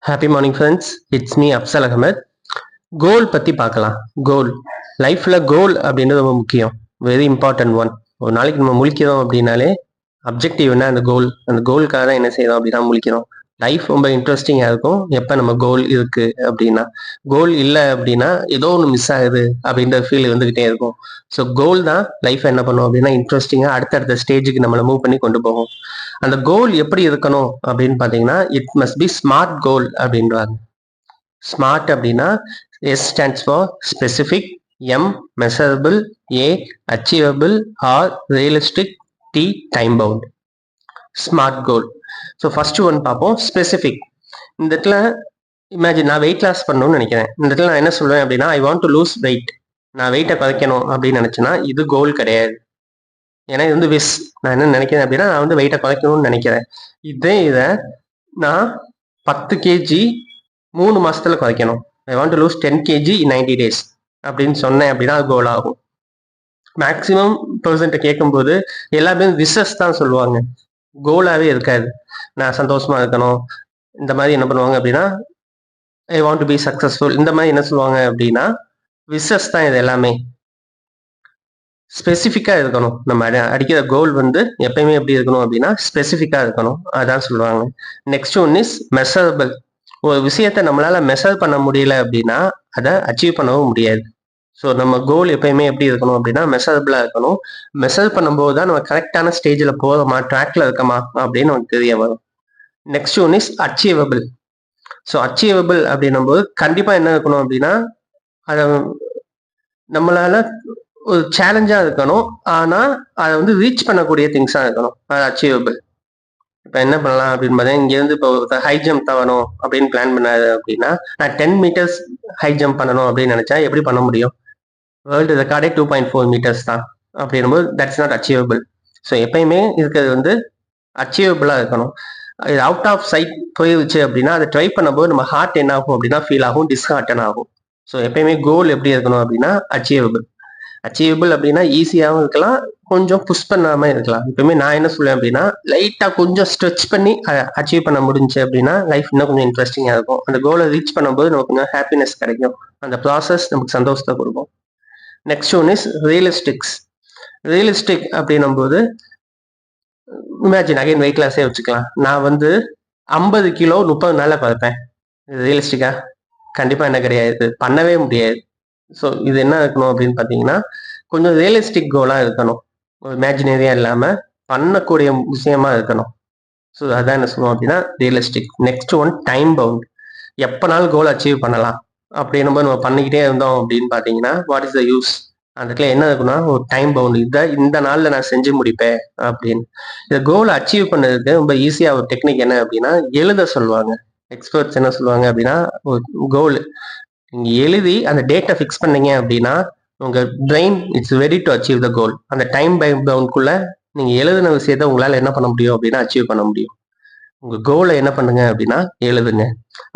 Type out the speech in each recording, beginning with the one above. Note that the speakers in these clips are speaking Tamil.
Happy morning friends, it's me Afzal Ahmad. Goal பற்றி பார்க்கலாம். கோல் லைஃப்பில் கோல் அப்படின்றது ரொம்ப முக்கியம், வெரி இம்பார்ட்டன்ட் ஒன். ஒரு நாளைக்கு நம்ம முழிக்கிறோம் அப்படின்னாலே அப்ஜெக்டிவ் என்ன, அந்த கோலுக்காக தான் என்ன செய்யறோம் அப்படின்னா முழிக்கிறோம். லைஃப் ரொம்ப இன்ட்ரெஸ்டிங்காக இருக்கும் எப்போ நம்ம கோல் இருக்குது அப்படின்னா. கோல் இல்லை அப்படின்னா ஏதோ ஒன்று மிஸ் ஆகுது அப்படின்ற ஃபீல் வந்துக்கிட்டே இருக்கும். ஸோ கோல் தான் லைஃப்பை என்ன பண்ணும் அப்படின்னா இன்ட்ரெஸ்டிங்காக அடுத்தடுத்த ஸ்டேஜுக்கு நம்மளை மூவ் பண்ணி கொண்டு போகும். அந்த கோல் எப்படி இருக்கணும் அப்படின்னு பார்த்தீங்கன்னா, it must be smart goal அப்படின்றாங்க. ஸ்மார்ட் அப்படின்னா S stands for specific, M measurable, A achievable, R realistic, T time bound. Smart goal. So first one பார்ப்போம், ஸ்பெசிஃபிக். இந்த இடத்துல இமேஜின் நான் வெயிட் லாஸ் பண்ணணும்னு நினைக்கிறேன். இந்த இடத்துல நான் என்ன சொல்லுவேன் அப்படின்னா, I want to lose weight. நான் வெயிட்டை குறைக்கணும் அப்படின்னு நினைச்சேன்னா இது கோல் கிடையாது. ஏன்னா இது வந்து விஸ். நான் என்ன நினைக்கிறேன் அப்படின்னா, நான் வந்து வெயிட்டை குறைக்கணும்னு நினைக்கிறேன். இதை நான் 10 kg 3 மாசத்துல குறைக்கணும். I want to lose 10 kg in 90 days அப்படின்னு சொன்னேன் அப்படின்னா அது கோல் ஆகும். மேக்சிமம் பர்சன்ட்டை கேட்கும்போது எல்லாமே விசஸ் தான் சொல்லுவாங்க, கோலாவே இருக்காது. நான் சந்தோஷமா இருக்கணும், இந்த மாதிரி என்ன பண்ணுவாங்க அப்படின்னா I want to be successful, இந்த மாதிரி என்ன சொல்லுவாங்க அப்படின்னா விசஸ் தான் இது எல்லாமே. ஸ்பெசிஃபிக்காக இருக்கணும். நம்ம அடிக்கிற கோல் வந்து எப்பயுமே எப்படி இருக்கணும் அப்படின்னா ஸ்பெசிஃபிக்காக இருக்கணும், அதான் சொல்லுவாங்க. Next one is measurable. ஒரு விஷயத்த நம்மளால மெஷர் பண்ண முடியல அப்படின்னா அதை அச்சீவ் பண்ணவும் முடியாது. ஸோ நம்ம கோல் எப்பயுமே எப்படி இருக்கணும் அப்படின்னா மெஷரபிளாக இருக்கணும். மெஷர் பண்ணும்போது தான் நம்ம கரெக்டான ஸ்டேஜில் போகிறோமா, ட்ராக்ல இருக்கமா அப்படின்னு நமக்கு தெரிய வரும். Next one is achievable. So achievable அப்படின்னும் போது கண்டிப்பாக என்ன இருக்கணும் அப்படின்னா அதை நம்மளால ஒரு சேலஞ்சா இருக்கணும், ஆனா அதை வந்து ரீச் பண்ணக்கூடிய திங்ஸா இருக்கணும். அது அச்சீவபிள். இப்போ என்ன பண்ணலாம் அப்படின்னு பார்த்தா, இங்கேருந்து இப்போ ஹை ஜம்ப் தவணும் அப்படின்னு பிளான் பண்ணாரு அப்படின்னா, நான் 10 meters ஹை ஜம்ப் பண்ணணும் அப்படின்னு நினைச்சா எப்படி பண்ண முடியும்? வேர்ல்டு ரெக்கார்டே 2.4 meters தான். அப்படின்னும்போது தட்ஸ் நாட் அச்சீவபிள். ஸோ எப்பயுமே இருக்கிறது வந்து அச்சீவபிளா இருக்கணும். இது அவுட் ஆஃப் சைட் போயிடுச்சு அப்படின்னா அதை ட்ரை பண்ணும்போது நம்ம ஹார்ட் என்ன ஆகும் அப்படின்னா ஃபீல் ஆகும், டிஸ்ஹார்டன் ஆகும். ஸோ எப்பயுமே கோல் எப்படி இருக்கணும் அப்படின்னா அச்சீவபிள். அச்சீவபிள் அப்படின்னா ஈஸியாகவும் இருக்கலாம், கொஞ்சம் புஷ் பண்ணாமல் இருக்கலாம். எப்பவுமே நான் என்ன சொல்லுவேன் அப்படின்னா லைட்டாக கொஞ்சம் ஸ்ட்ரெச் பண்ணி அச்சீவ் பண்ண முடிஞ்சு அப்படின்னா லைஃப் இன்னும் கொஞ்சம் இன்ட்ரெஸ்டிங்காக இருக்கும். அந்த கோலை ரீச் பண்ணும்போது நமக்கு கொஞ்சம் ஹாப்பினஸ் கிடைக்கும், அந்த ப்ராசஸ் நமக்கு சந்தோஷத்தை கொடுக்கும். Next one is realistics. Realistic அப்படின்னும் போது இமேஜின் அகைன் வெயிட் லாஸே வச்சுக்கலாம். நான் வந்து 50 கிலோ 30 நாளில் குறைப்பேன். ரியலிஸ்டிக்கா? கண்டிப்பாக என்ன கிடையாது, பண்ணவே முடியாது. ஸோ இது என்ன இருக்கணும் அப்படின்னு பார்த்தீங்கன்னா கொஞ்சம் ரியலிஸ்டிக் கோலாக இருக்கணும், இமேஜினரியாக இல்லாமல் பண்ணக்கூடிய விஷயமா இருக்கணும். ஸோ அதான் என்ன சொல்லுவோம் அப்படின்னா realistic. Next one time bound. எப்போனாலும் கோல் அச்சீவ் பண்ணலாம் அப்படின்னு நம்ம பண்ணிக்கிட்டே இருந்தோம் அப்படின்னு பார்த்தீங்கன்னா வாட் இஸ் த யூஸ்? அந்த இடத்துல என்ன இருக்குன்னா ஒரு டைம் பவுண்ட், இதை இந்த நாளில் நான் செஞ்சு முடிப்பேன் அப்படின்னு. இந்த கோலை அச்சீவ் பண்ணதுக்கு ரொம்ப ஈஸியாக ஒரு டெக்னிக் என்ன அப்படின்னா எழுத சொல்லுவாங்க. எக்ஸ்பர்ட்ஸ் என்ன சொல்லுவாங்க அப்படின்னா ஒரு கோல் நீங்க எழுதி அந்த டேட்டை ஃபிக்ஸ் பண்ணீங்க அப்படின்னா உங்க brain it's ready to achieve the goal. அந்த டைம் பவுண்ட்குள்ள நீங்க எழுதின விஷயத்த உங்களால என்ன பண்ண முடியும் அப்படின்னா அச்சீவ் பண்ண முடியும். உங்க கோலை என்ன பண்ணுங்க அப்படின்னா எழுதுங்க.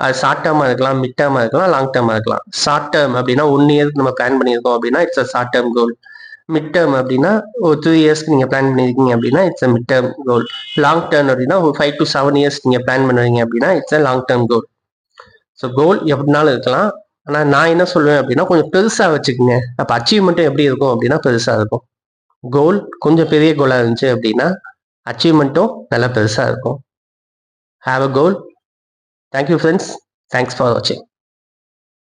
அது ஷார்ட் டேர்மா இருக்கலாம், மிட் டேர்மா இருக்கலாம், லாங் டேர்மா இருக்கலாம். ஷார்ட் டேர்ம் அப்படின்னா 1 இயருக்கு நம்ம பிளான் பண்ணியிருக்கோம் அப்படின்னா it's a short term goal. Mid term அப்படின்னா ஒரு 3 இயர்ஸ்க்கு நீங்க பிளான் பண்ணியிருக்கீங்க அப்படின்னா it's a mid term goal. Long term அப்படின்னா ஒரு 5 to 7 இயர்ஸ் நீங்க பிளான் பண்ணுவீங்க அப்படின்னா it's a long term goal. So goal எப்படினாலும் இருக்கலாம், ஆனால் நான் என்ன சொல்லுவேன் அப்படின்னா கொஞ்சம் பெருசாக வச்சுக்கோங்க. அப்போ அச்சீவ்மெண்ட்டும் எப்படி இருக்கும் அப்படின்னா பெருசாக இருக்கும். கோல் கொஞ்சம் பெரிய கோலாக இருந்துச்சு அப்படின்னா அச்சீவ்மெண்ட்டும் நல்லா பெருசாக இருக்கும். Have a goal. Thank you friends. Thanks for வாட்சிங்.